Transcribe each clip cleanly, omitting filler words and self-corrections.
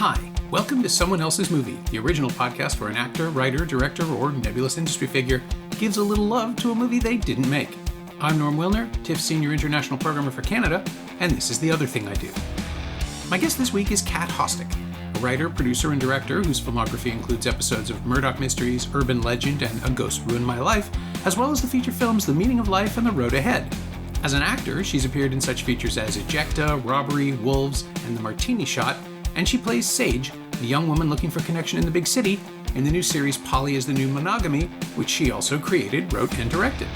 Hi, welcome to Someone Else's Movie, the original podcast where an actor, writer, director, or nebulous industry figure gives a little love to a movie they didn't make. I'm Norm Wilner, TIFF Senior International Programmer for Canada, and this is The Other Thing I Do. My guest this week is Cat Hostick, a writer, producer, and director whose filmography includes episodes of Murdoch Mysteries, Urban Legend, and A Ghost Ruined My Life, as well as the feature films The Meaning of Life and The Road Ahead. As an actor, she's appeared in such features as Ejecta, Robbery, Wolves, and The Martini Shot, and she plays Sage, the young woman looking for connection in the big city, in the new series Polly is the New Monogamy, which she also created, wrote, and directed.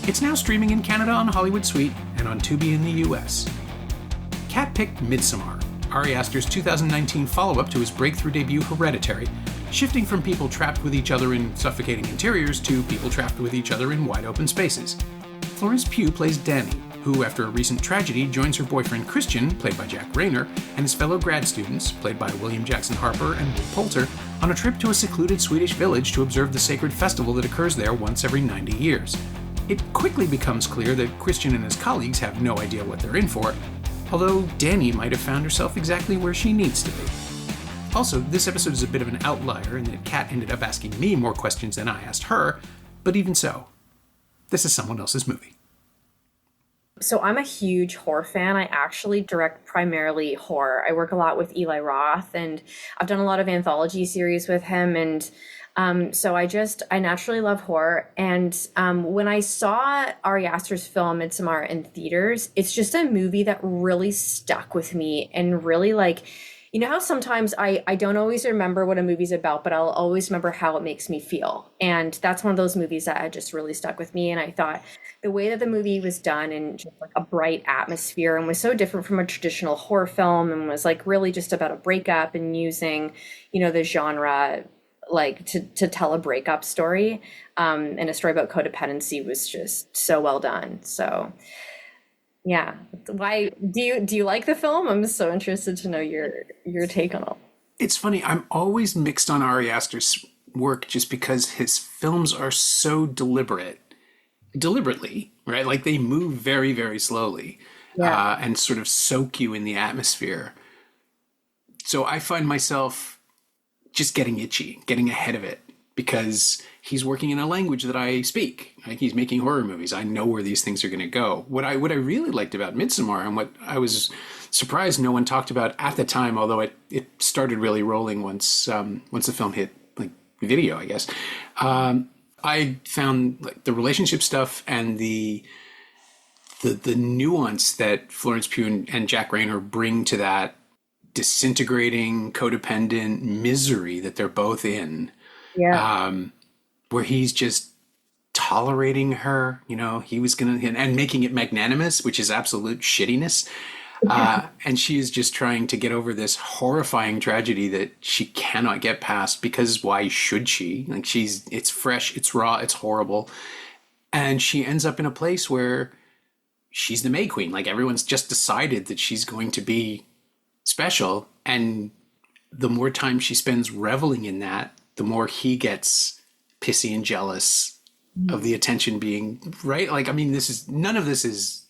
It's now streaming in Canada on Hollywood Suite and on Tubi in the US. Cat picked Midsommar, Ari Aster's 2019 follow-up to his breakthrough debut Hereditary, shifting from people trapped with each other in suffocating interiors to people trapped with each other in wide-open spaces. Florence Pugh plays Danny, who, after a recent tragedy, joins her boyfriend Christian, played by Jack Rayner, and his fellow grad students, played by William Jackson Harper and Will Poulter, on a trip to a secluded Swedish village to observe the sacred festival that occurs there once every 90 years. It quickly becomes clear that Christian and his colleagues have no idea what they're in for, although Danny might have found herself exactly where she needs to be. Also, this episode is a bit of an outlier in that Kat ended up asking me more questions than I asked her, but even so, this is someone else's movie. So I'm a huge horror fan. I actually direct primarily horror. I work a lot with Eli Roth, and I've done a lot of anthology series with him. And so I naturally love horror. And when I saw Ari Aster's film Midsommar in theaters, it's just a movie that really stuck with me and really you know how sometimes I don't always remember what a movie's about, but I'll always remember how it makes me feel. And that's one of those movies that just really stuck with me. And I thought the way that the movie was done in just a bright atmosphere and was so different from a traditional horror film and was really just about a breakup and using, the genre to tell a breakup story and a story about codependency was just so well done. So yeah. Why do you like the film? I'm so interested to know your take on it. It's funny, I'm always mixed on Ari Aster's work just because his films are so deliberately, right? Like they move very, very slowly, and sort of soak you in the atmosphere. So I find myself just getting itchy, getting ahead of it, because he's working in a language that I speak. Right? He's making horror movies. I know where these things are going to go. What I really liked about Midsommar, and what I was surprised no one talked about at the time, although it started really rolling once the film hit video, I guess. I found the relationship stuff and the nuance that Florence Pugh and Jack Rayner bring to that disintegrating, codependent misery that they're both in. Yeah. Where he's just tolerating her, he was and making it magnanimous, which is absolute shittiness. Yeah. And she is just trying to get over this horrifying tragedy that she cannot get past, because why should she? It's fresh, it's raw, it's horrible. And she ends up in a place where she's the May Queen. Everyone's just decided that she's going to be special. And the more time she spends reveling in that, the more he gets pissy and jealous of the attention being right. None of this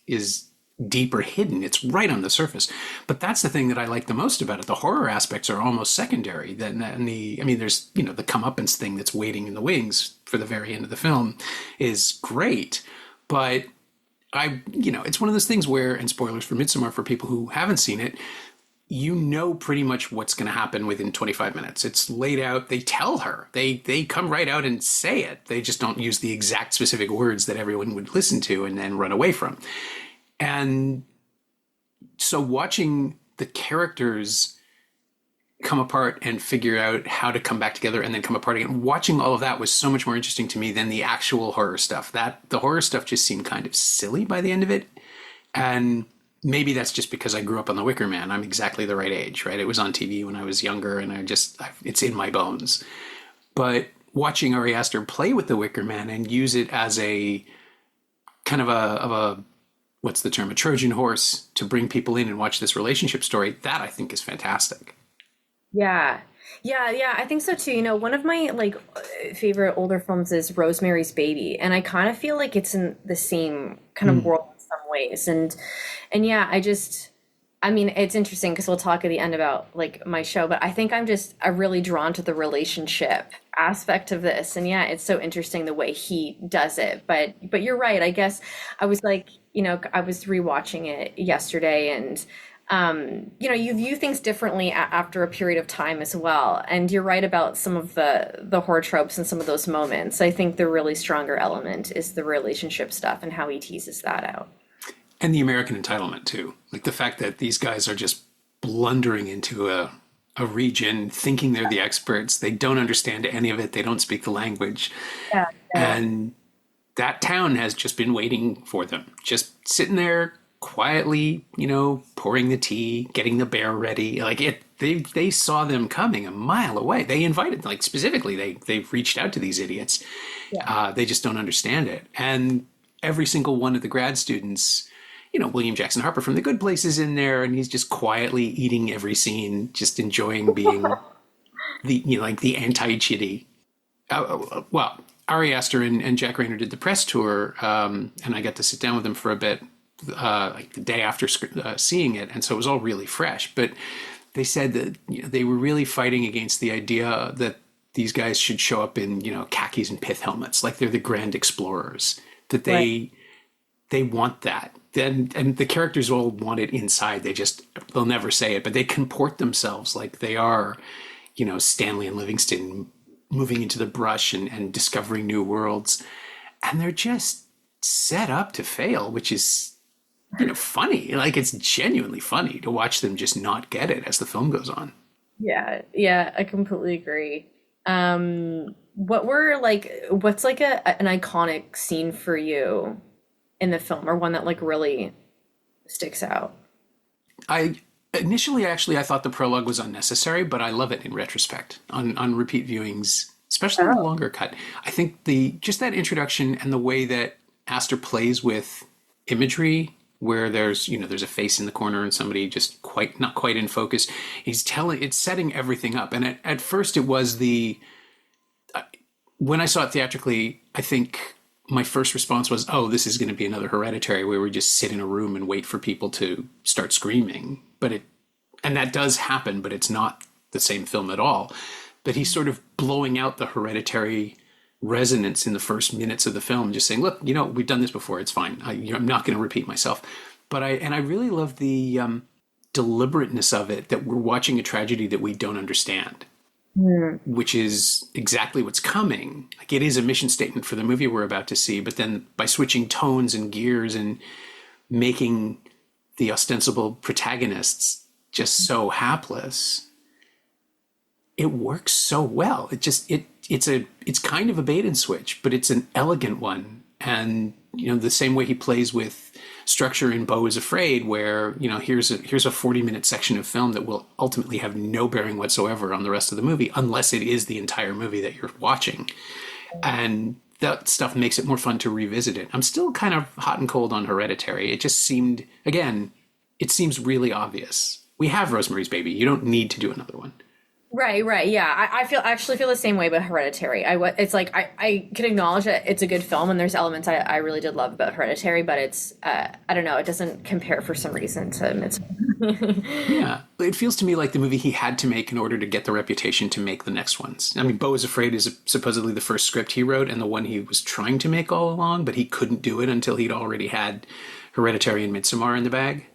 is deep or hidden. It's right on the surface. But that's the thing that I like the most about it. The horror aspects are almost secondary. There's the comeuppance thing that's waiting in the wings for the very end of the film is great. But it's one of those things where, and spoilers for Midsommar for people who haven't seen it, pretty much what's going to happen within 25 minutes. It's laid out. They tell her. They come right out and say it. They just don't use the exact specific words that everyone would listen to and then run away from. And so watching the characters come apart and figure out how to come back together and then come apart again, watching all of that was so much more interesting to me than the actual horror stuff. The horror stuff just seemed kind of silly by the end of it. And maybe that's just because I grew up on The Wicker Man. I'm exactly the right age, right? It was on TV when I was younger, and it's in my bones. But watching Ari Aster play with The Wicker Man and use it as a kind of a what's the term, a Trojan horse to bring people in and watch this relationship story, that I think is fantastic. Yeah. I think so too. One of my favorite older films is Rosemary's Baby, and I kind of feel like it's in the same kind of world in some ways. And yeah, I mean, it's interesting because we'll talk at the end about like my show, but I think I'm really drawn to the relationship aspect of this. And yeah, it's so interesting the way he does it. But you're right. I guess I was like, I was rewatching it yesterday, and you view things differently after a period of time as well. And you're right about some of the horror tropes and some of those moments. I think the really stronger element is the relationship stuff and how he teases that out. And the American entitlement too. Like the fact that these guys are just blundering into a region thinking they're the experts. They don't understand any of it. They don't speak the language. Yeah, yeah. And that town has just been waiting for them, just sitting there quietly, pouring the tea, getting the bear ready. Like they saw them coming a mile away. They invited, like specifically, they've reached out to these idiots. Yeah. They just don't understand it. And every single one of the grad students, William Jackson Harper from The Good Place is in there, and he's just quietly eating every scene, just enjoying being the anti-chitty. Well, Ari Aster and Jack Rayner did the press tour, and I got to sit down with them for a bit, like the day after seeing it, and so it was all really fresh. But they said that they were really fighting against the idea that these guys should show up in khakis and pith helmets, like they're the grand explorers. That they want that. And the characters all want it inside. They'll never say it, but they comport themselves like they are, Stanley and Livingston moving into the brush and discovering new worlds. And they're just set up to fail, which is, funny. Like, it's genuinely funny to watch them just not get it as the film goes on. Yeah, I completely agree. What's like an iconic scene for you in the film, or one that like really sticks out? Initially, I thought the prologue was unnecessary, but I love it in retrospect on repeat viewings, especially the longer cut. I think just that introduction and the way that Aster plays with imagery, where there's a face in the corner and somebody just not quite in focus. It's setting everything up. And at first it was when I saw it theatrically, I think my first response was, oh, this is going to be another Hereditary where we just sit in a room and wait for people to start screaming. And that does happen, but it's not the same film at all. But he's sort of blowing out the Hereditary resonance in the first minutes of the film, just saying, look, we've done this before. It's fine. I'm not going to repeat myself. But I really love the deliberateness of it, that we're watching a tragedy that we don't understand. Which is exactly what's coming. Like, it is a mission statement for the movie we're about to see, but then by switching tones and gears and making the ostensible protagonists just so hapless, it works so well. It's kind of a bait and switch, but it's an elegant one. And the same way he plays with structure in Beau is Afraid, where here's a 40-minute section of film that will ultimately have no bearing whatsoever on the rest of the movie, unless it is the entire movie that you're watching. And that stuff makes it more fun to revisit it. I'm still kind of hot and cold on Hereditary. It just seemed, again, it seems really obvious. We have Rosemary's Baby. You don't need to do another one. Right. Yeah, I actually feel the same way about Hereditary. It's like I can acknowledge that it's a good film, and there's elements I really did love about Hereditary, but it's I don't know, it doesn't compare for some reason to Midsommar. Yeah, it feels to me like the movie he had to make in order to get the reputation to make the next ones. I mean, Beau is Afraid is supposedly the first script he wrote and the one he was trying to make all along, but he couldn't do it until he'd already had Hereditary and Midsommar in the bag.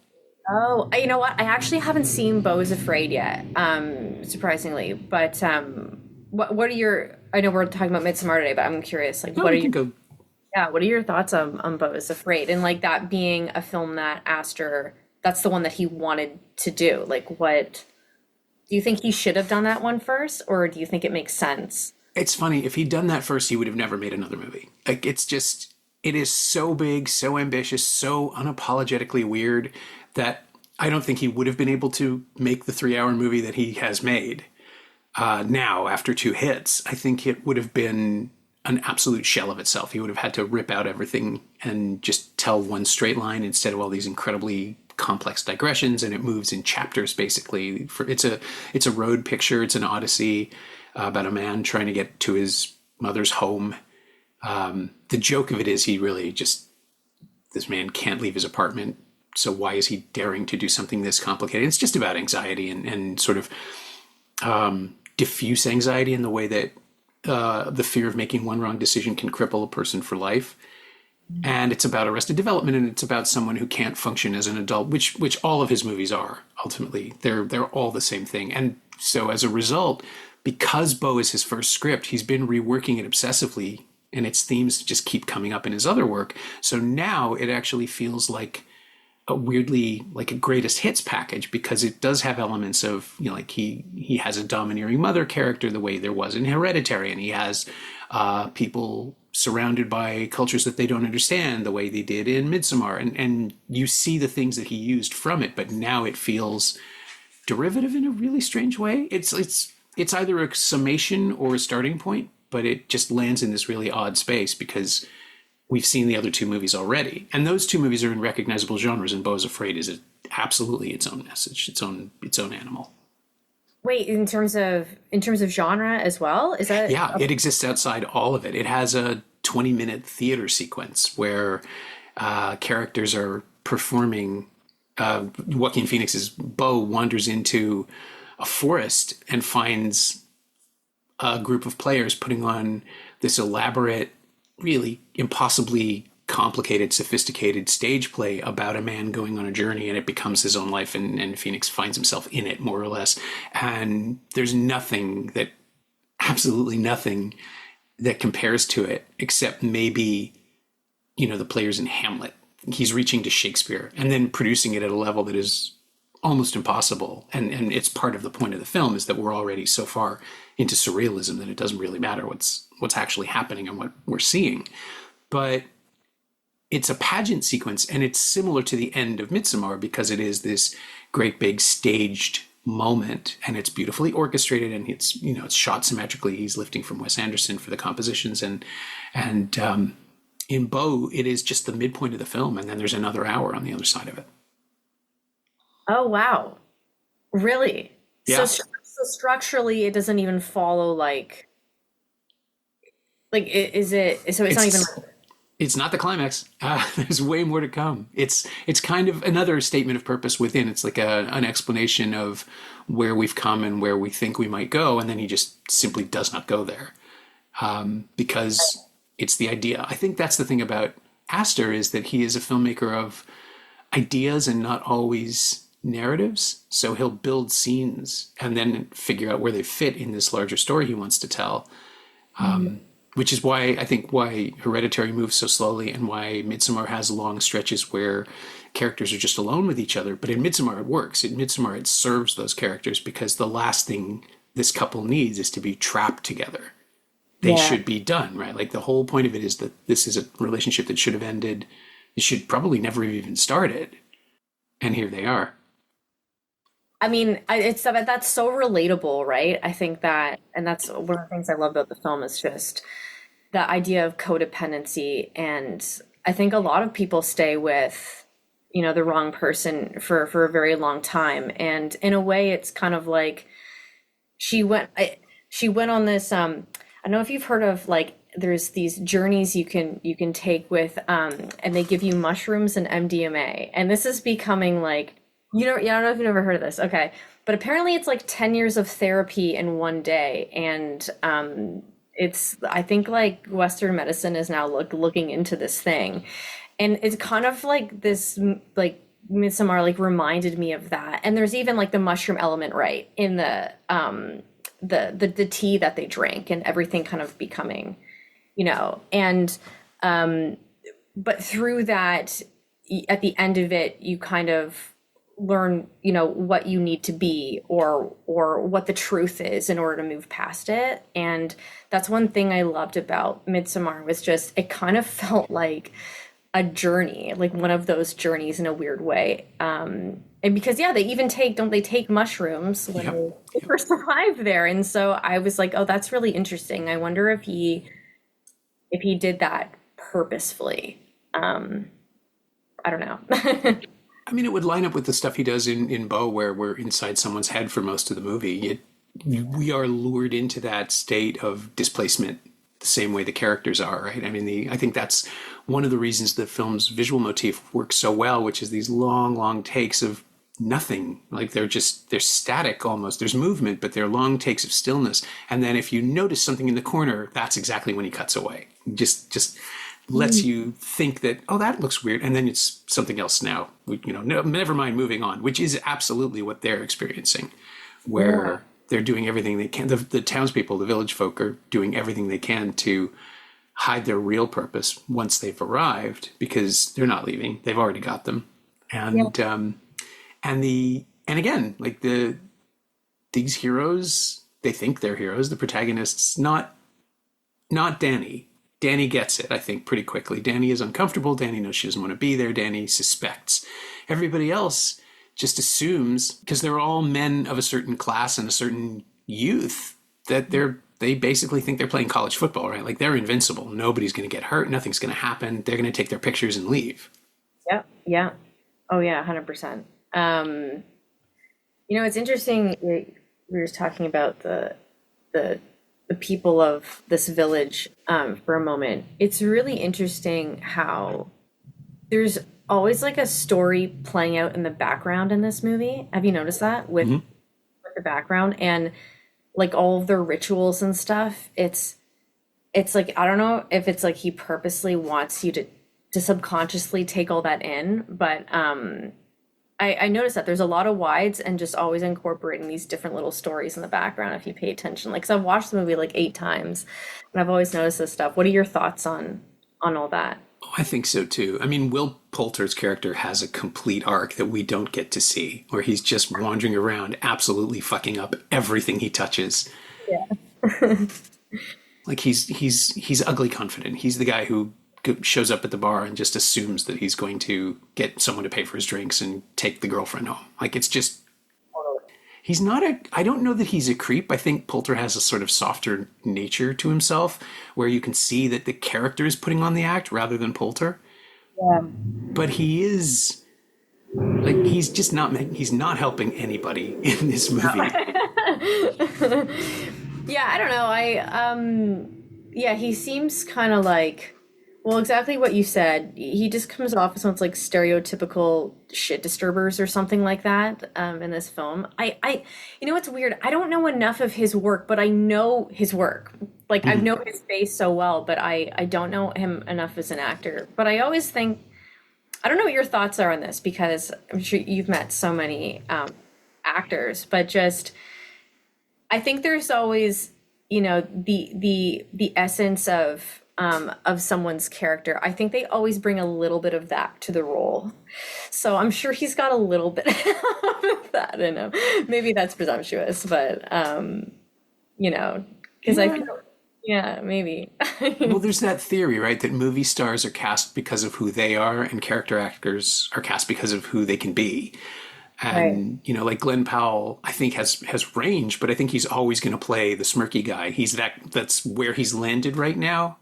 Oh, you know what? I actually haven't seen Beau is Afraid yet, surprisingly. But what are your? I know we're talking about Midsommar today, but I'm curious. Like, what are you? Yeah, what are your thoughts on Beau is Afraid, and like that being a film that Aster, that's the one that he wanted to do. Like, what do you think he should have done that one first, or do you think it makes sense? It's funny, if he'd done that first, he would have never made another movie. Like, it is so big, so ambitious, so unapologetically weird that I don't think he would have been able to make the 3-hour movie that he has made now after 2 hits. I think it would have been an absolute shell of itself. He would have had to rip out everything and just tell one straight line instead of all these incredibly complex digressions, and it moves in chapters basically. It's a road picture. It's an odyssey about a man trying to get to his mother's home. The joke of it is he really just, this man can't leave his apartment, So why is he daring to do something this complicated? It's just about anxiety and sort of diffuse anxiety in the way that the fear of making one wrong decision can cripple a person for life. And it's about arrested development, and it's about someone who can't function as an adult, which all of his movies are. Ultimately, they're all the same thing. And so as a result, because Bo is his first script, he's been reworking it obsessively, and its themes just keep coming up in his other work. So now it actually feels like a weirdly like a greatest hits package, because it does have elements of, you know, like he has a domineering mother character the way there was in Hereditary, and he has people surrounded by cultures that they don't understand the way they did in Midsommar, and you see the things that he used from it, but now it feels derivative in a really strange way. It's either a summation or a starting point, but it just lands in this really odd space because we've seen the other two movies already, and those two movies are in recognizable genres, and Beau's Afraid is absolutely its own message, its own animal. Wait, in terms of genre as well? Is that Yeah, it exists outside all of it. It has a 20-minute theater sequence where characters are performing. Joaquin Phoenix's Beau wanders into a forest and finds a group of players putting on this elaborate, really impossibly complicated, sophisticated stage play about a man going on a journey, and it becomes his own life, and Phoenix finds himself in it, more or less. And there's absolutely nothing that compares to it, except maybe, you know, the players in Hamlet. He's reaching to Shakespeare and then producing it at a level that is almost impossible. And it's part of the point of the film, is that we're already so far into surrealism that it doesn't really matter what's actually happening and what we're seeing. But it's a pageant sequence, and it's similar to the end of Midsommar because it is this great big staged moment, and it's beautifully orchestrated, and it's, you know, it's shot symmetrically. He's lifting from Wes Anderson for the compositions, and in Beau, it is just the midpoint of the film, and then there's another hour on the other side of it. Oh wow, really? Yeah. So structurally, it doesn't even follow is it? So it's not even. It's not the climax. There's way more to come. It's kind of another statement of purpose within. It's like an explanation of where we've come and where we think we might go, and then he just simply does not go there because it's the idea. I think that's the thing about Aster, is that he is a filmmaker of ideas and not always narratives. So he'll build scenes and then figure out where they fit in this larger story he wants to tell. Which is why Hereditary moves so slowly, and why Midsommar has long stretches where characters are just alone with each other. But in Midsommar, it works. In Midsommar, it serves those characters, because the last thing this couple needs is to be trapped together. They should be done, right? Like, the whole point of it is that this is a relationship that should have ended. It should probably never have even started. And here they are. I mean, that's so relatable, right? I think that, and that's one of the things I love about the film, is just the idea of codependency. And I think a lot of people stay with, you know, the wrong person for a very long time. And in a way, it's kind of like she went on this. I don't know if you've heard of, like, there's these journeys you can take with, and they give you mushrooms and MDMA, and this is becoming like. I don't know if you've ever heard of this. Okay. But apparently it's like 10 years of therapy in one day. And I think like Western medicine is now looking into this thing. And it's kind of like this, like Midsommar, like reminded me of that. And there's even like the mushroom element, right, in the tea that they drink, and everything kind of becoming, you know, and, but through that, at the end of it, you kind of learn, you know, what you need to be, or what the truth is in order to move past it. And that's one thing I loved about Midsommar, was just, it kind of felt like a journey, like one of those journeys in a weird way. And because, don't they take mushrooms when they first arrive there? And so I was like, oh, that's really interesting. I wonder if he did that purposefully. I don't know. I mean, it would line up with the stuff he does in Beau, where we're inside someone's head for most of the movie. We are lured into that state of displacement the same way the characters are, right? I mean, I think that's one of the reasons the film's visual motif works so well, which is these long, long takes of nothing. Like they're static almost. There's movement, but they're long takes of stillness. And then if you notice something in the corner, that's exactly when he cuts away. Just lets you think that, oh, that looks weird. And then it's something else now. Never mind, moving on, which is absolutely what they're experiencing, where they're doing everything they can. The townspeople, the village folk, are doing everything they can to hide their real purpose once they've arrived, because they're not leaving. They've already got them. And again, like these heroes, they think they're heroes. The protagonists, not Danny. Danny gets it, I think, pretty quickly. Danny is uncomfortable. Danny knows she doesn't want to be there. Danny suspects. Everybody else just assumes, because they're all men of a certain class and a certain youth, that they basically think they're playing college football, right? Like they're invincible. Nobody's going to get hurt. Nothing's going to happen. They're going to take their pictures and leave. Yeah. Yeah. Oh yeah. 100%. It's interesting. We were talking about the people of this village for a moment. It's really interesting how there's always like a story playing out in the background in this movie. Have you noticed that with the background and like all of their rituals and stuff? It's like, I don't know if it's like he purposely wants you to subconsciously take all that in, but I noticed that there's a lot of wides and just always incorporating these different little stories in the background if you pay attention. Like, 'cause I've watched the movie like 8 times and I've always noticed this stuff. What are your thoughts on all that? Oh, I think so too. I mean, Will Poulter's character has a complete arc that we don't get to see, where he's just wandering around absolutely fucking up everything he touches. Yeah. Like he's ugly confident. He's the guy who shows up at the bar and just assumes that he's going to get someone to pay for his drinks and take the girlfriend home. Like it's just, he's not I don't know that he's a creep. I think Poulter has a sort of softer nature to himself where you can see that the character is putting on the act rather than Poulter. Yeah. But he is like, he's not helping anybody in this movie. Yeah, I don't know. He seems kind of like, well, exactly what you said. He just comes off as someone's like stereotypical shit disturbers or something like that in this film. What's weird? I don't know enough of his work, but I know his work. Like I know his face so well, but I don't know him enough as an actor. But I always think, I don't know what your thoughts are on this, because I'm sure you've met so many actors, but just, I think there's always, the essence of someone's character. I think they always bring a little bit of that to the role. So I'm sure he's got a little bit of that in him. Maybe that's presumptuous, but, because I feel, maybe. Well, there's that theory, right, that movie stars are cast because of who they are and character actors are cast because of who they can be. And, right. Like Glenn Powell, I think has range, but I think he's always going to play the smirky guy. That's where he's landed right now.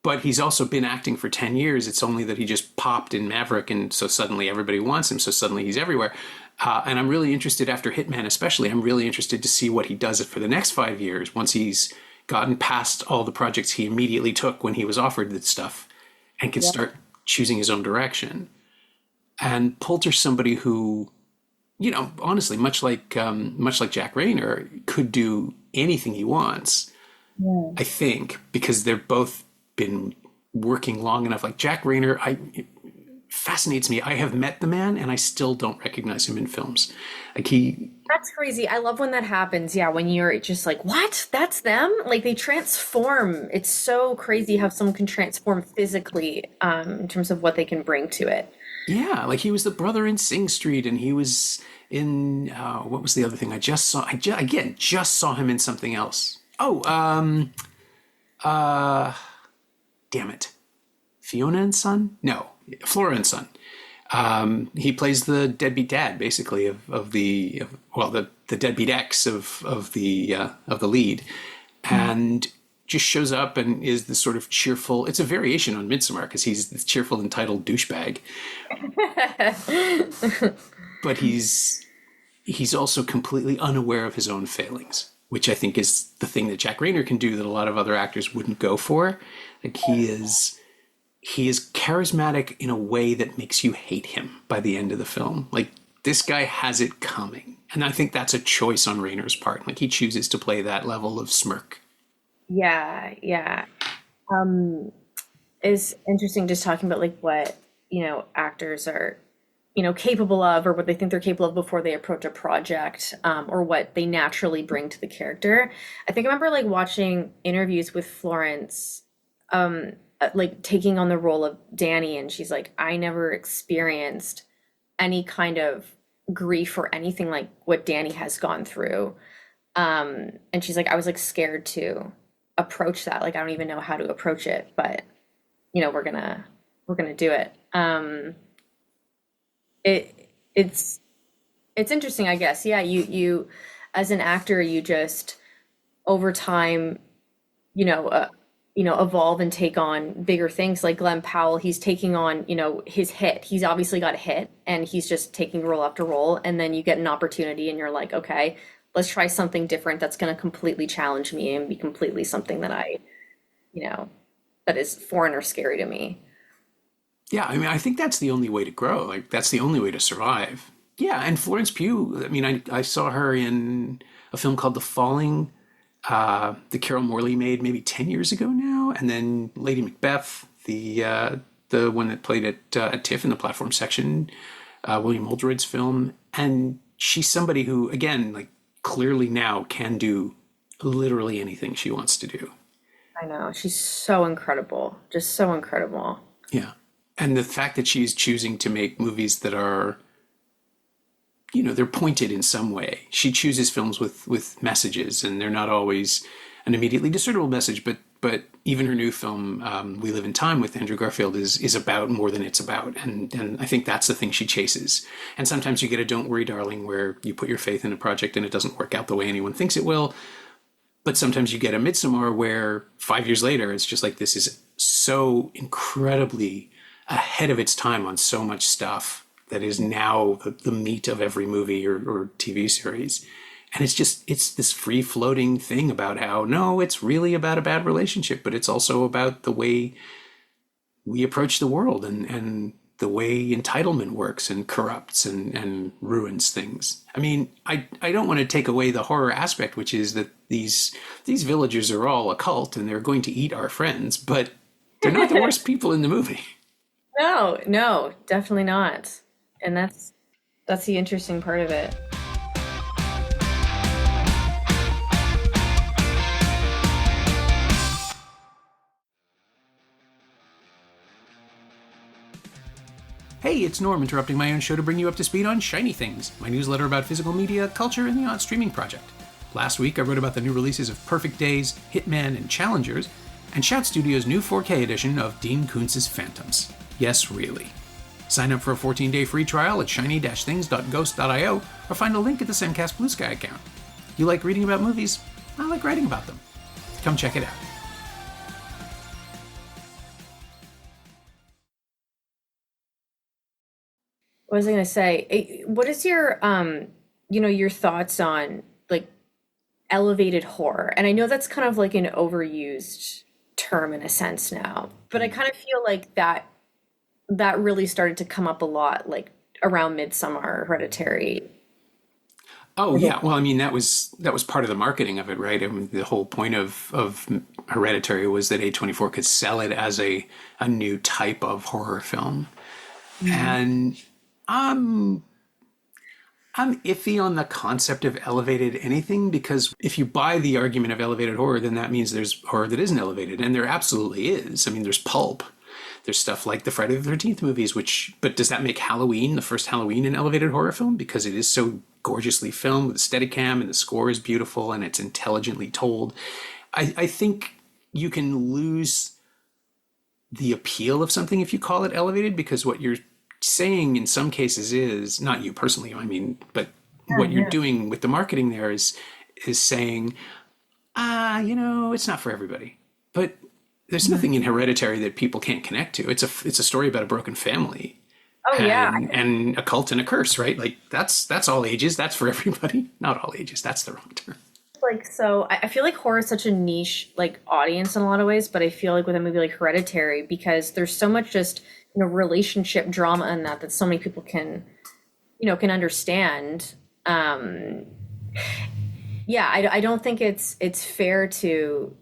But he's also been acting for 10 years. It's only that he just popped in Maverick, and so suddenly everybody wants him, so suddenly he's everywhere. And I'm really interested, after Hitman especially, I'm really interested to see what he does for the next 5 years, once he's gotten past all the projects he immediately took when he was offered this stuff and can start choosing his own direction. And Poulter's somebody who, honestly, much like Jack Rayner, could do anything he wants. Yeah. I think, because they've both been working long enough. Like Jack Rayner, it fascinates me. I have met the man and I still don't recognize him in films. That's crazy. I love when that happens. Yeah, when you're just like, what? That's them? Like they transform. It's so crazy how someone can transform physically in terms of what they can bring to it. Yeah, like he was the brother in Sing Street, and he was in what was the other thing I just saw? I just saw him in something else. Oh, damn it, Fiona and Son? No, Flora and Son. He plays the deadbeat dad, basically, of the deadbeat ex of the lead, and just shows up and is the sort of cheerful. It's a variation on Midsommar because he's this cheerful, entitled douchebag, but he's also completely unaware of his own failings. which I think is the thing that Jack Reynor can do that a lot of other actors wouldn't go for. Like he is charismatic in a way that makes you hate him by the end of the film. Like this guy has it coming. And I think that's a choice on Raynor's part. Like he chooses to play that level of smirk. Yeah, yeah. It's interesting just talking about like what, actors are, capable of, or what they think they're capable of before they approach a project, or what they naturally bring to the character. I think I remember like watching interviews with Florence, like taking on the role of Danny, and she's like, I never experienced any kind of grief or anything like what Danny has gone through. And she's like, I was like scared to approach that. Like, I don't even know how to approach it, but we're gonna do it. It's interesting, I guess. Yeah, you as an actor, you just over time, evolve and take on bigger things. Like Glenn Powell, he's taking on, his hit. He's obviously got a hit, and he's just taking role after role. And then you get an opportunity, and you're like, okay, let's try something different that's going to completely challenge me and be completely something that that is foreign or scary to me. Yeah, I mean, I think that's the only way to grow. Like, that's the only way to survive. Yeah, and Florence Pugh, I mean, I saw her in a film called The Falling, that Carol Morley made maybe 10 years ago now. And then Lady Macbeth, the one that played at TIFF in the platform section, William Oldroyd's film. And she's somebody who, again, like clearly now can do literally anything she wants to do. I know. She's so incredible. Just so incredible. Yeah. And the fact that she's choosing to make movies that are, they're pointed in some way. She chooses films with messages, and they're not always an immediately discernible message, but even her new film, We Live in Time with Andrew Garfield is about more than it's about. And I think that's the thing she chases. And sometimes you get a Don't Worry, Darling, where you put your faith in a project and it doesn't work out the way anyone thinks it will. But sometimes you get a Midsommar where 5 years later, it's just like, this is so incredibly ahead of its time on so much stuff that is now the meat of every movie or TV series. And it's this free floating thing about how, no, it's really about a bad relationship, but it's also about the way we approach the world and the way entitlement works and corrupts and ruins things. I mean, I don't want to take away the horror aspect, which is that these villagers are all a cult and they're going to eat our friends, but they're not the worst people in the movie. No, definitely not. And that's the interesting part of it. Hey, it's Norm interrupting my own show to bring you up to speed on Shiny Things, my newsletter about physical media, culture, and the odd streaming project. Last week, I wrote about the new releases of Perfect Days, Hitman, and Challengers, and Shout Studio's new 4K edition of Dean Koontz's Phantoms. Yes, really. Sign up for a 14-day free trial at shiny-things.ghost.io or find a link at the Semcast Blue Sky account. You like reading about movies? I like writing about them. Come check it out. What was I going to say? What is your, your thoughts on like elevated horror? And I know that's kind of like an overused term in a sense now, but I kind of feel like that really started to come up a lot, like around Midsommar, Hereditary. Oh yeah, well, I mean that was part of the marketing of it, right? I mean, the whole point of Hereditary was that A24 could sell it as a new type of horror film, and I'm iffy on the concept of elevated anything, because if you buy the argument of elevated horror, then that means there's horror that isn't elevated, and there absolutely is. I mean, there's pulp. There's stuff like the Friday the 13th movies, but does that make Halloween, the first Halloween, an elevated horror film? Because it is so gorgeously filmed with Steadicam and the score is beautiful and it's intelligently told. I think you can lose the appeal of something if you call it elevated, because what you're saying in some cases is, not you personally, I mean, but what you're doing with the marketing there is saying, it's not for everybody. But there's nothing in Hereditary that people can't connect to. It's a story about a broken family. And a cult and a curse, right? Like that's all ages. That's for everybody. Not all ages. That's the wrong term. like I feel like horror is such a niche like audience in a lot of ways, but I feel like with a movie like Hereditary, because there's so much just relationship drama in that so many people can can understand. Yeah, I don't think it's fair to.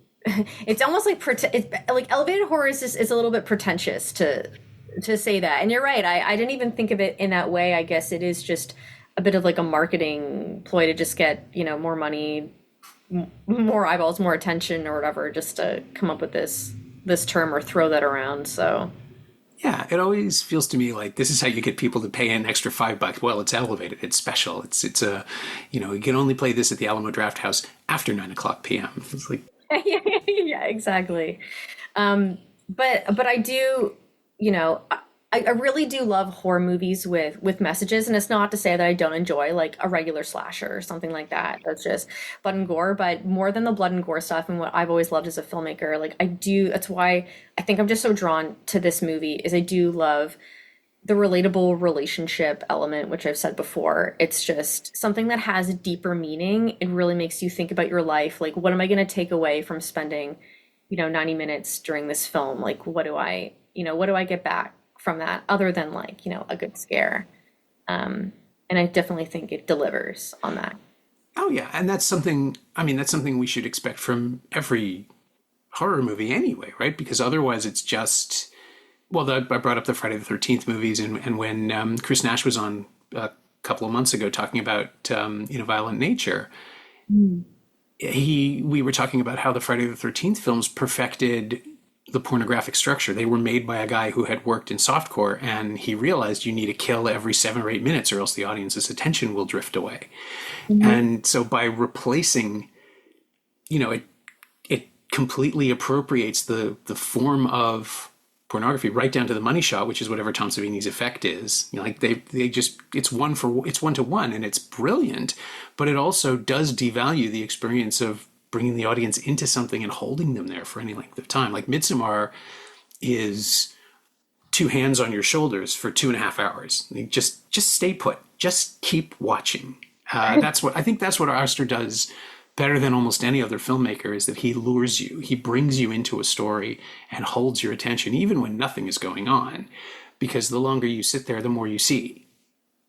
It's almost like it's like elevated horror is just it's a little bit pretentious to say that. And you're right. I didn't even think of it in that way. I guess it is just a bit of like a marketing ploy to just get more money, more eyeballs, more attention, or whatever, just to come up with this term or throw that around. So yeah, it always feels to me like this is how you get people to pay an extra $5. Well, it's elevated, it's special, it's a, you can only play this at the Alamo Draft House after 9:00 p.m. It's like, yeah, exactly. But I do, I really do love horror movies with messages, and it's not to say that I don't enjoy like a regular slasher or something like that. That's just blood and gore, but more than the blood and gore stuff and what I've always loved as a filmmaker, like I do, that's why I think I'm just so drawn to this movie is I do love the relatable relationship element, which I've said before. It's just something that has a deeper meaning. It really makes you think about your life. Like, what am I going to take away from spending, 90 minutes during this film? Like, what do I get back from that other than like, a good scare? And I definitely think it delivers on that. Oh yeah. And that's something we should expect from every horror movie anyway, right? Because otherwise it's just, well, I brought up the Friday the 13th movies, and when Chris Nash was on a couple of months ago talking about Violent Nature, we were talking about how the Friday the 13th films perfected the pornographic structure. They were made by a guy who had worked in softcore, and he realized you need to kill every 7 or 8 minutes, or else the audience's attention will drift away. And so by replacing, it completely appropriates the form of pornography right down to the money shot, which is whatever Tom Savini's effect is. Like they just, it's one to one, and it's brilliant, but it also does devalue the experience of bringing the audience into something and holding them there for any length of time. Like Midsommar is 2 hands on your shoulders for 2.5 hours. Just stay put, just keep watching. That's what Aster does better than almost any other filmmaker, is that he lures you. He brings you into a story and holds your attention even when nothing is going on, because the longer you sit there, the more you see.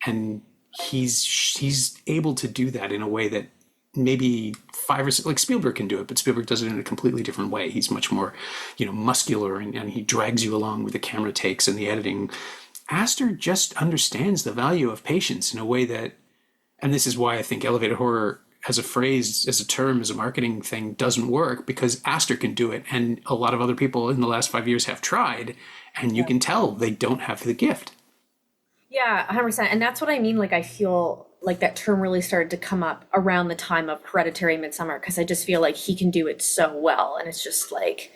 And he's able to do that in a way that maybe 5 or 6, like Spielberg can do it, but Spielberg does it in a completely different way. He's much more, muscular, and he drags you along with the camera takes and the editing. Aster just understands the value of patience in a way that, and this is why I think elevated horror as a phrase, as a term, as a marketing thing doesn't work, because Aster can do it. And a lot of other people in the last 5 years have tried, and you can tell they don't have the gift. Yeah, 100%. And that's what I mean. Like, I feel like that term really started to come up around the time of Hereditary, Midsommar, because I just feel like he can do it so well. And it's just like,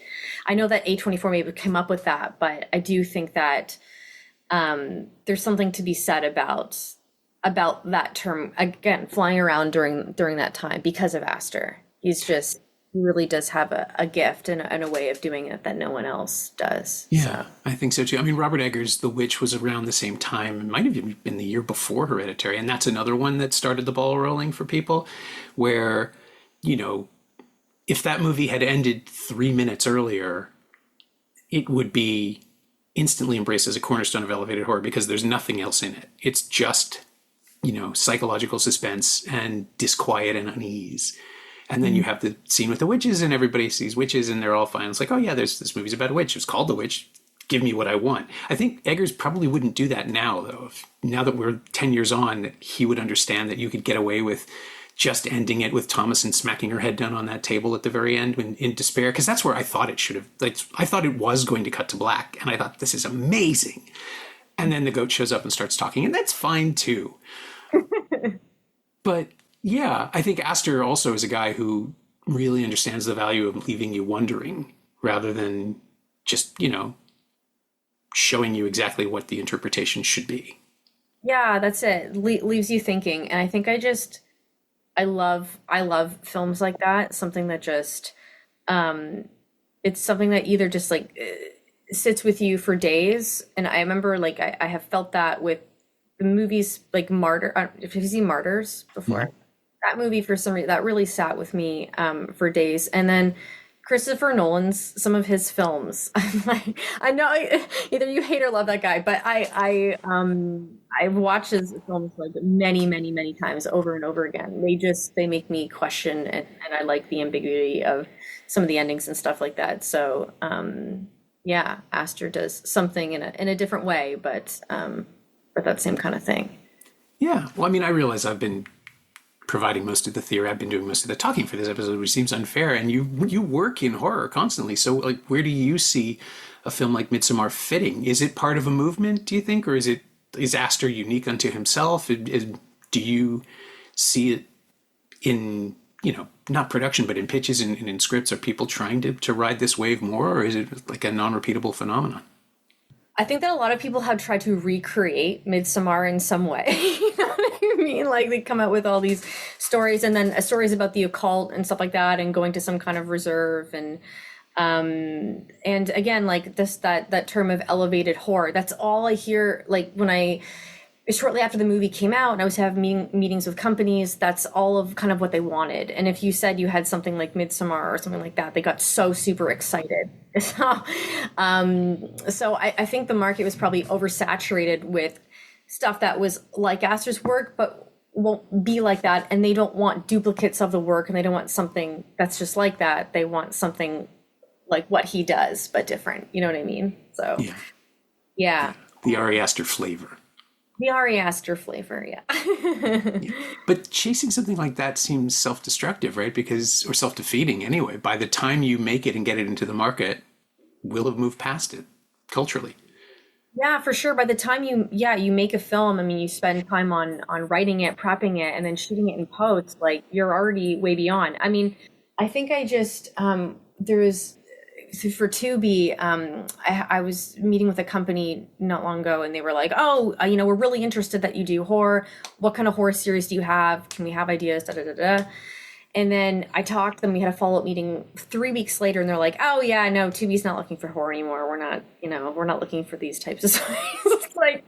I know that A24 maybe came up with that, but I do think that there's something to be said about that term, again, flying around during that time because of Aster. He really does have a gift and a way of doing it that no one else does. Yeah, so. I think so too. I mean, Robert Eggers' The Witch was around the same time. It might have even been the year before Hereditary. And that's another one that started the ball rolling for people, where, if that movie had ended 3 minutes earlier, it would be instantly embraced as a cornerstone of elevated horror, because there's nothing else in it. It's just, psychological suspense and disquiet and unease. And then you have the scene with the witches, and everybody sees witches, and they're all fine. It's like, oh yeah, this movie's about a witch. It's called The Witch. Give me what I want. I think Eggers probably wouldn't do that now, though. Now that we're 10 years on, he would understand that you could get away with just ending it with Thomasin smacking her head down on that table at the very end in despair. Because that's where I thought it should have. Like, I thought it was going to cut to black, and I thought, this is amazing. And then the goat shows up and starts talking, and that's fine too. But yeah, I think Aster also is a guy who really understands the value of leaving you wondering rather than just, showing you exactly what the interpretation should be. Yeah, that's it. Leaves you thinking. And I think I love films like that. Something that just, it's something that either just like sits with you for days. And I remember like, I have felt that with the movies like Martyr. Have you seen Martyrs before? that movie, for some reason, that really sat with me for days. And then Christopher Nolan's, some of his films, I'm like, I know either you hate or love that guy, but I've watched his films like many, many, many times over and over again. They make me question, and I like the ambiguity of some of the endings and stuff like that. So yeah, Aster does something in a different way, but that same kind of thing. Yeah. Well, I mean, I realize I've been providing most of the theory. I've been doing most of the talking for this episode, which seems unfair. And you work in horror constantly. So, like, where do you see a film like Midsommar fitting? Is it part of a movement, do you think? Or is Aster unique unto himself? Do you see it in, not production, but in pitches and in scripts? Are people trying to ride this wave more? Or is it like a non-repeatable phenomenon? I think that a lot of people have tried to recreate Midsommar in some way. You know what I mean? Like, they come out with all these stories, and then stories about the occult and stuff like that, and going to some kind of reserve, and again, like that term of elevated horror. That's all I hear. Like, shortly after the movie came out and I was having meetings with companies, that's all of kind of what they wanted. And if you said you had something like Midsommar or something like that, they got so super excited. So I think the market was probably oversaturated with stuff that was like Aster's work, but won't be like that. And they don't want duplicates of the work, and they don't want something that's just like that. They want something like what he does, but different. You know what I mean? So yeah. The Ari Aster flavor. The Ari Aster flavor, yeah. Yeah. But chasing something like that seems self-destructive, right? Or self-defeating anyway. By the time you make it and get it into the market, we'll have moved past it culturally. Yeah, for sure. By the time you make a film, I mean, you spend time on writing it, prepping it, and then shooting it in post, like, you're already way beyond. I mean, I think I just, there was, for Tubi, I was meeting with a company not long ago, and they were like, "Oh, we're really interested that you do horror. What kind of horror series do you have? Can we have ideas?" Da da da da. And then I talked to them. We had a follow-up meeting 3 weeks later, and they're like, "Oh yeah, no, Tubi's not looking for horror anymore. We're not looking for these types of stories." It's like,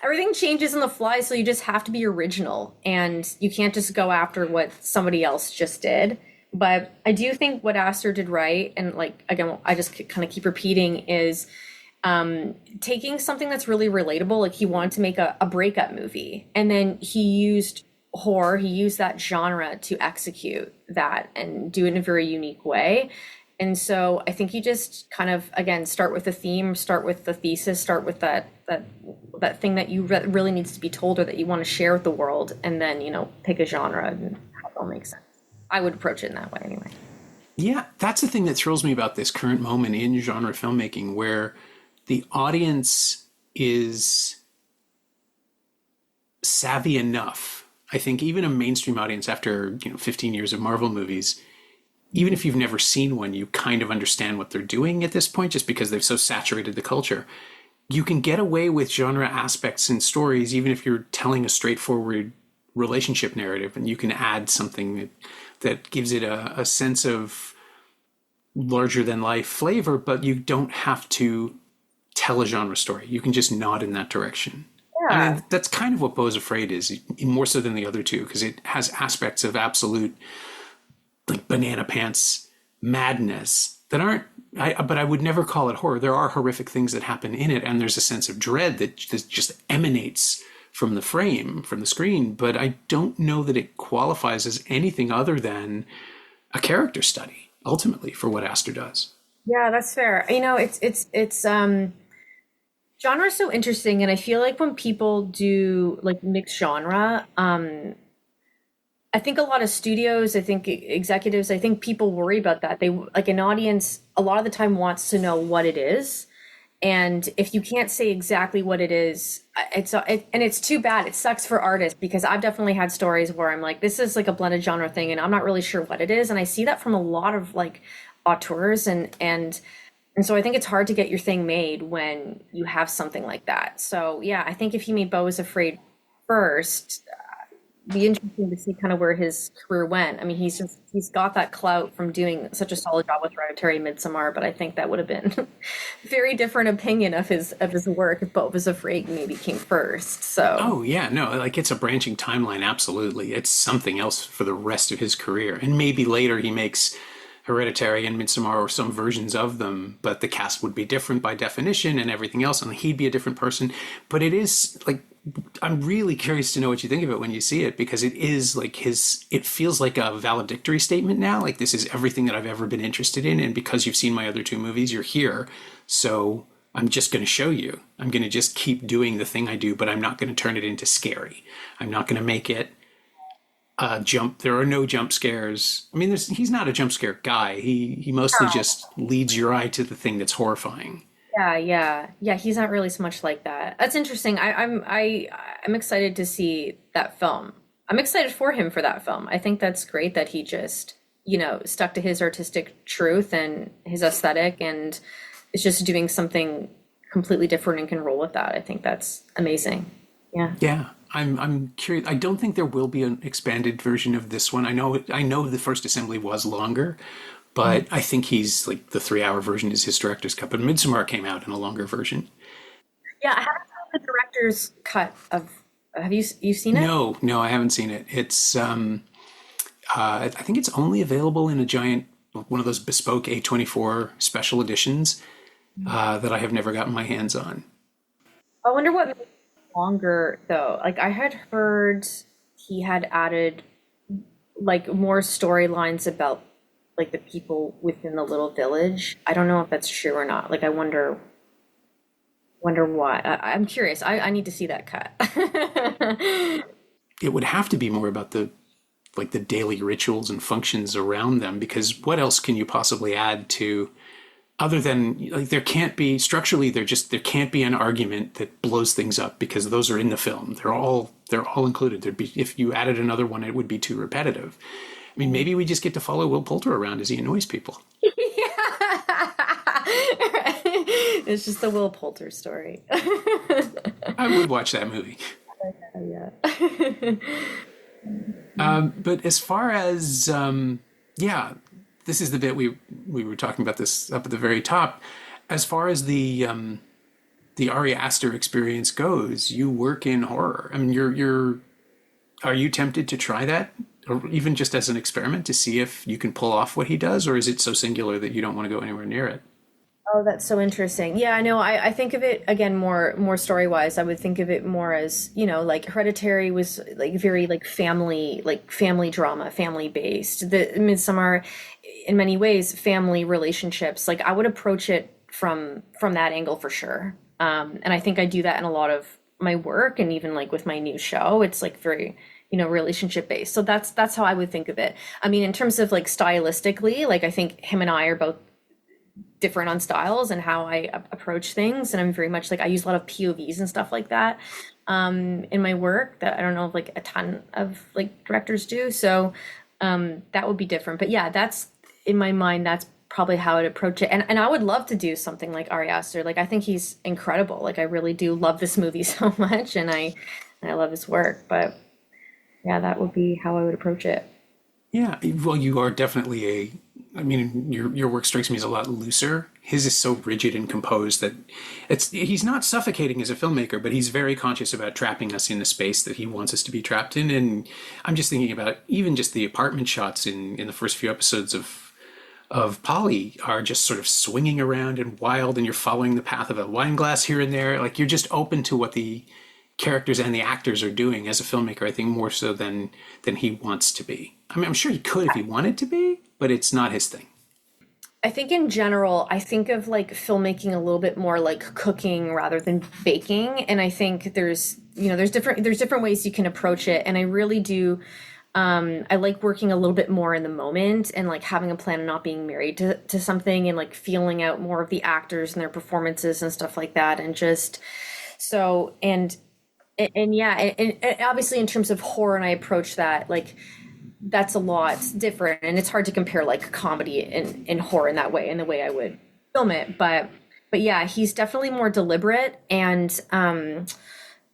everything changes on the fly, so you just have to be original, and you can't just go after what somebody else just did. But I do think what Aster did right, and, like, again, I just kind of keep repeating, is taking something that's really relatable. Like, he wanted to make a breakup movie, and then he used horror, he used that genre to execute that and do it in a very unique way. And so I think you just kind of, again, start with the theme, start with the thesis, start with that thing that really needs to be told, or that you want to share with the world, and then, pick a genre, and that all makes sense. I would approach it in that way anyway. Yeah, that's the thing that thrills me about this current moment in genre filmmaking, where the audience is savvy enough. I think even a mainstream audience, after 15 years of Marvel movies, even if you've never seen one, you kind of understand what they're doing at this point, just because they've so saturated the culture. You can get away with genre aspects in stories, even if you're telling a straightforward relationship narrative, and you can add something that gives it a sense of larger than life flavor, but you don't have to tell a genre story. You can just nod in that direction. Yeah. I mean, that's kind of what Beau's Afraid is, more so than the other two, because it has aspects of absolute, like, banana pants madness that aren't, but I would never call it horror. There are horrific things that happen in it, and there's a sense of dread that just emanates from the frame, from the screen, but I don't know that it qualifies as anything other than a character study, ultimately, for what Aster does. Yeah, that's fair. It's genre is so interesting, and I feel like when people do, like, mixed genre, I think a lot of studios, I think executives, I think people worry about that. They, like, an audience a lot of the time wants to know what it is. And if you can't say exactly what it is, and it's too bad. It sucks for artists, because I've definitely had stories where I'm like, this is like a blended genre thing, and I'm not really sure what it is. And I see that from a lot of, like, auteurs, and so I think it's hard to get your thing made when you have something like that. So yeah, I think if you made Beau is Afraid first, be interesting to see kind of where his career went. I mean, he's got that clout from doing such a solid job with Hereditary and Midsommar, but I think that would have been very different opinion of his work if Boat Was Afraid maybe came first. So Oh yeah, no, like it's a branching timeline, absolutely. It's something else for the rest of his career. And maybe later he makes Hereditary and Midsommar or some versions of them, but the cast would be different by definition and everything else, and he'd be a different person. But it is like, I'm really curious to know what you think of it when you see it, because it is like it feels like a valedictory statement now. Like, this is everything that I've ever been interested in, and because you've seen my other two movies, you're here. So I'm just going to show you. I'm going to just keep doing the thing I do, but I'm not going to turn it into scary. I'm not going to make it jump. There are no jump scares. I mean, he's not a jump scare guy. He mostly just leads your eye to the thing that's horrifying. yeah. He's not really so much like that. That's interesting. I'm excited to see that film. I'm excited for him for that film. I think that's great that he just stuck to his artistic truth and his aesthetic, and is just doing something completely different and can roll with that. I think that's amazing. Yeah. Yeah, I'm curious. I don't think there will be an expanded version of this one. I know the first assembly was longer, but I think he's like the 3 hour version is his director's cut. But Midsommar came out in a longer version. Yeah, I haven't seen the director's cut of. Have you seen it? No, I haven't seen it. It's I think it's only available in a giant one of those bespoke A24 special editions that I have never gotten my hands on. I wonder what made it longer though. Like I had heard he had added like more storylines about like the people within the little village. I don't know if that's true or not. Like I wonder why. I'm curious. I need to see that cut. It would have to be more about the daily rituals and functions around them, because what else can you possibly add to, other than like, there can't be structurally, there can't be an argument that blows things up, because those are in the film. They're all included. There'd be, if you added another one, it would be too repetitive. I mean, maybe we just get to follow Will Poulter around as he annoys people. Yeah. It's just the Will Poulter story. I would watch that movie. Yeah. But as far as yeah, this is the bit we were talking about this up at the very top. As far as the Ari Aster experience goes, you work in horror. I mean, are you tempted to try that, or even just as an experiment to see if you can pull off what he does, or is it so singular that you don't want to go anywhere near it? Oh, that's so interesting. Yeah, I know. I think of it again more story wise. I would think of it more as, like Hereditary was like very like family drama, family based. The Midsommar, in many ways, family relationships. Like I would approach it from that angle for sure. And I think I do that in a lot of my work, and even like with my new show, it's like very relationship based. So that's how I would think of it. I mean, in terms of like stylistically, like I think him and I are both different on styles and how I approach things, and I'm very much like I use a lot of POVs and stuff like that in my work that I don't know if like a ton of like directors do. So that would be different. But yeah, that's in my mind. That's probably how I'd approach it. And I would love to do something like Ari Aster. Like I think he's incredible. Like I really do love this movie so much, and I love his work. But yeah, that would be how I would approach it. Yeah, well, you are definitely I mean, your work strikes me as a lot looser. His is so rigid and composed that he's not suffocating as a filmmaker, but he's very conscious about trapping us in the space that he wants us to be trapped in. And I'm just thinking about even just the apartment shots in the first few episodes of Polly are just sort of swinging around and wild, and you're following the path of a wine glass here and there. Like you're just open to what the characters and the actors are doing as a filmmaker, I think more so than he wants to be. I mean, I'm sure he could if he wanted to be, but it's not his thing. I think in general, I think of like filmmaking a little bit more like cooking rather than baking. And I think there's different ways you can approach it. And I really do, I like working a little bit more in the moment and like having a plan and not being married to something, and like feeling out more of the actors and their performances and stuff like that. And just so, and yeah, and obviously in terms of horror, and I approach that like that's a lot different, and it's hard to compare like comedy and horror in that way, in the way I would film it. But yeah, he's definitely more deliberate, and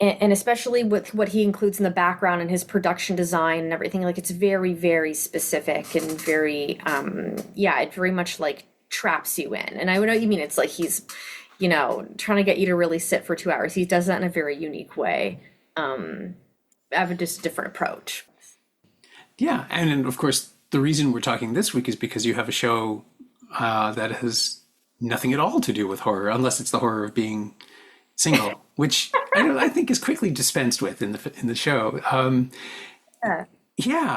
and especially with what he includes in the background and his production design and everything, like it's very, very specific and very, it very much like traps you in. And I know what you mean. It's like he's, trying to get you to really sit for 2 hours. He does that in a very unique way. I have just a different approach. Yeah. And of course, the reason we're talking this week is because you have a show that has nothing at all to do with horror, unless it's the horror of being single, which I think is quickly dispensed with in the show.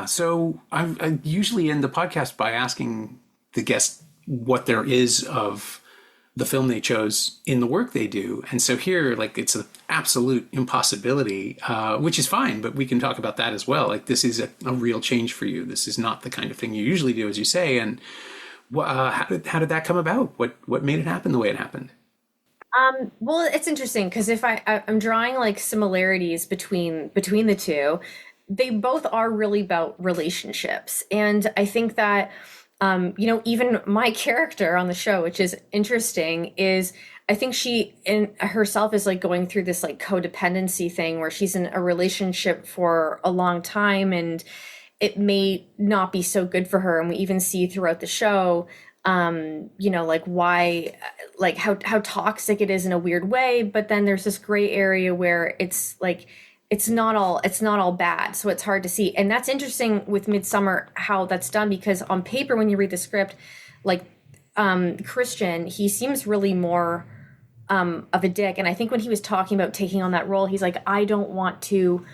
So I usually end the podcast by asking the guest what there is of the film they chose in the work they do. And so here, like, it's an absolute impossibility, which is fine, but we can talk about that as well. Like, this is a real change for you. This is not the kind of thing you usually do, as you say. And how did that come about? What made it happen the way it happened? Well, it's interesting because if I'm drawing like similarities between the two, they both are really about relationships. And I think that, even my character on the show, which is interesting, is I think she in herself is like going through this like codependency thing where she's in a relationship for a long time and it may not be so good for her. And we even see throughout the show, like why, like how toxic it is in a weird way. But then there's this gray area where it's like, it's not all bad. So it's hard to see. And that's interesting with Midsommar, how that's done, because on paper, when you read the script, like, Christian, he seems really more, of a dick. And I think when he was talking about taking on that role, he's like, I don't want to,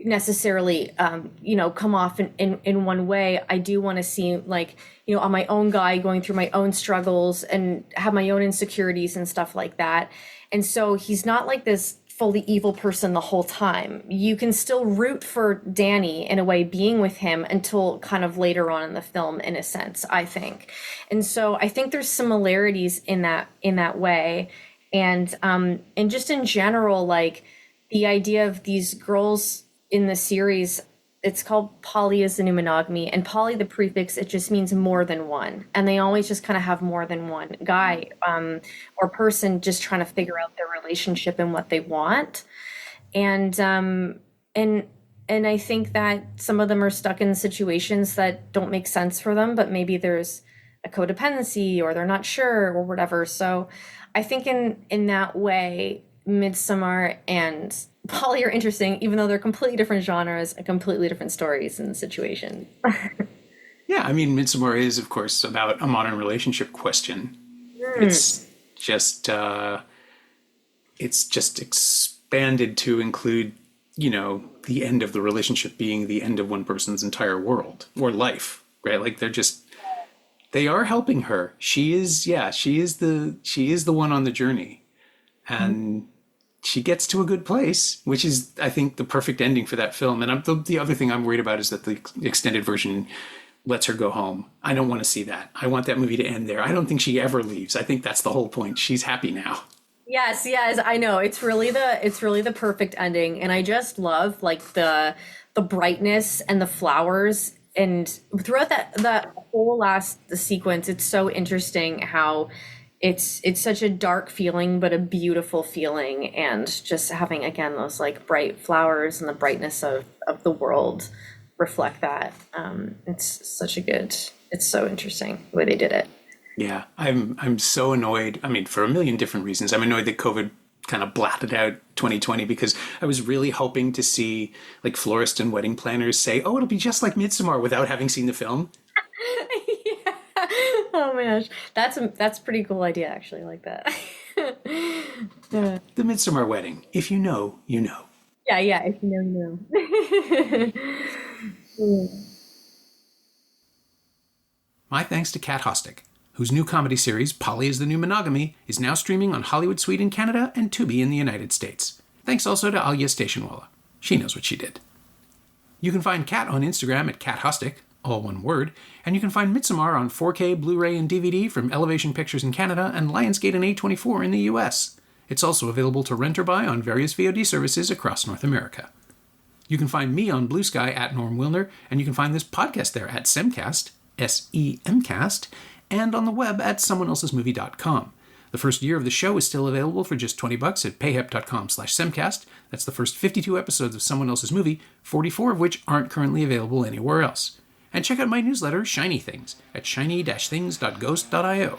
necessarily come off in one way. I do want to see, like, I'm my own guy going through my own struggles and have my own insecurities and stuff like that. And so he's not like this fully evil person the whole time. You can still root for Danny in a way being with him until kind of later on in the film, in a sense, I think. And so I think there's similarities in that way. And just in general, like the idea of these girls in the series, it's called poly is the new monogamy, and poly, the prefix, it just means more than one. And they always just kind of have more than one guy or person just trying to figure out their relationship and what they want. And I think that some of them are stuck in situations that don't make sense for them, but maybe there's a codependency or they're not sure or whatever. So I think in that way, Midsommar and Polly are interesting, even though they're completely different genres and completely different stories and situations. Yeah, I mean, Midsommar is, of course, about a modern relationship question. It's just expanded to include, the end of the relationship being the end of one person's entire world or life, right? Like they are helping her. She is the one on the journey, and she gets to a good place, which is, I think, the perfect ending for that film. And the other thing I'm worried about is that the extended version lets her go home. I don't want to see that. I want that movie to end there. I don't think she ever leaves. I think that's the whole point. She's happy now. Yes, I know. It's really the perfect ending. And I just love like the brightness and the flowers. And throughout that whole last sequence, it's so interesting how it's such a dark feeling, but a beautiful feeling. And just having, again, those like bright flowers and the brightness of the world reflect that. It's so interesting the way they did it. Yeah, I'm so annoyed. I mean, for a million different reasons. I'm annoyed that COVID kind of blatted out 2020 because I was really hoping to see like florists and wedding planners say, "Oh, it'll be just like Midsommar," without having seen the film. Yeah. Oh my gosh, that's a pretty cool idea, actually. I like that. The Midsommar wedding. If you know, you know. Yeah. If you know, you know. My thanks to Cat Hostick, whose new comedy series, Polly is the New Monogamy, is now streaming on Hollywood Suite in Canada and Tubi in the United States. Thanks also to Alia Stationwala. She knows what she did. You can find Cat on Instagram at Cat Hostick, all one word, and you can find Midsommar on 4K, Blu-ray, and DVD from Elevation Pictures in Canada and Lionsgate and A24 in the US. It's also available to rent or buy on various VOD services across North America. You can find me on Blue Sky at Norm Wilner, and you can find this podcast there at Semcast, SEMcast, and on the web at someoneelsesmovie.com. The first year of the show is still available for just $20 at payhip.com/semcast. That's the first 52 episodes of Someone Else's Movie, 44 of which aren't currently available anywhere else. And check out my newsletter, Shiny Things, at shiny-things.ghost.io.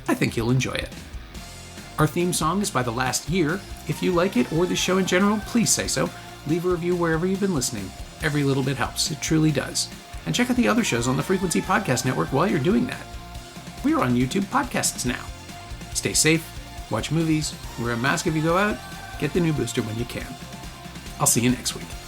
I think you'll enjoy it. Our theme song is by The Last Year. If you like it or the show in general, please say so. Leave a review wherever you've been listening. Every little bit helps. It truly does. And check out the other shows on the Frequency Podcast Network while you're doing that. We are on YouTube Podcasts now. Stay safe, watch movies, wear a mask if you go out, get the new booster when you can. I'll see you next week.